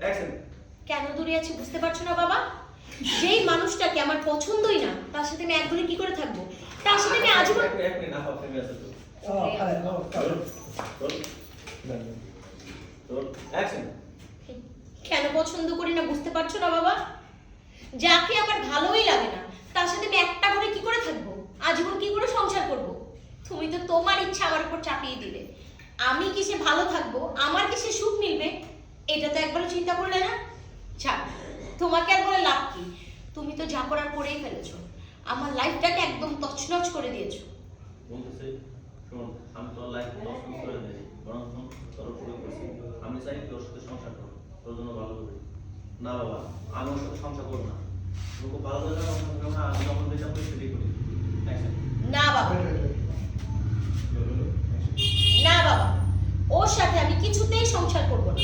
Action. কেন দূরে আছি বুঝতে পারছো না বাবা? যেই মানুষটাকে আমার পছন্দই না তার সাথে আমি এক ঘরে কি করে থাকবো? তার সাথে আমি আজীবন এক মিনিট না ফেমে আছে তো। তোর অ্যাকশন। কেন পছন্দ করি না বুঝতে পারছো না বাবা? যাকে আমার ভালোই লাগে না তার সাথে আমি একটা ঘরে কি করে থাকবো? আজীবন কি করে সংসার করব? তুমি তো তোমার ইচ্ছা আমার উপর চাপিয়ে দিলে। আমি কিসে ভালো থাকবো, আমার কিসে সুখ মিলবে, এটা তো একবারও চিন্তা করলে না। ছাড়, তোমাকে আর বলে লাভ কি? তুমি তো যা করার করেই ফেলেছো, আমার লাইফটাকে একদম তছনছ করে দিয়েছো। বলতেছে শোন, আমি তোর লাইফ নষ্ট করে দিই, বরং তোর উপরে করছি। আমি চাই তোর সাথে সংসার করো, তোর জন্য ভালো করি। না বাবা, আমি ওর সাথে সংসার করবো না। তোর খুব ভালো লাগে না, আমি যখন যেটা করি সেটাই করি। অ্যাকশন। না বাবা, না বাবা, ওর সাথে আমি কিছুতেই সংসার করবো না।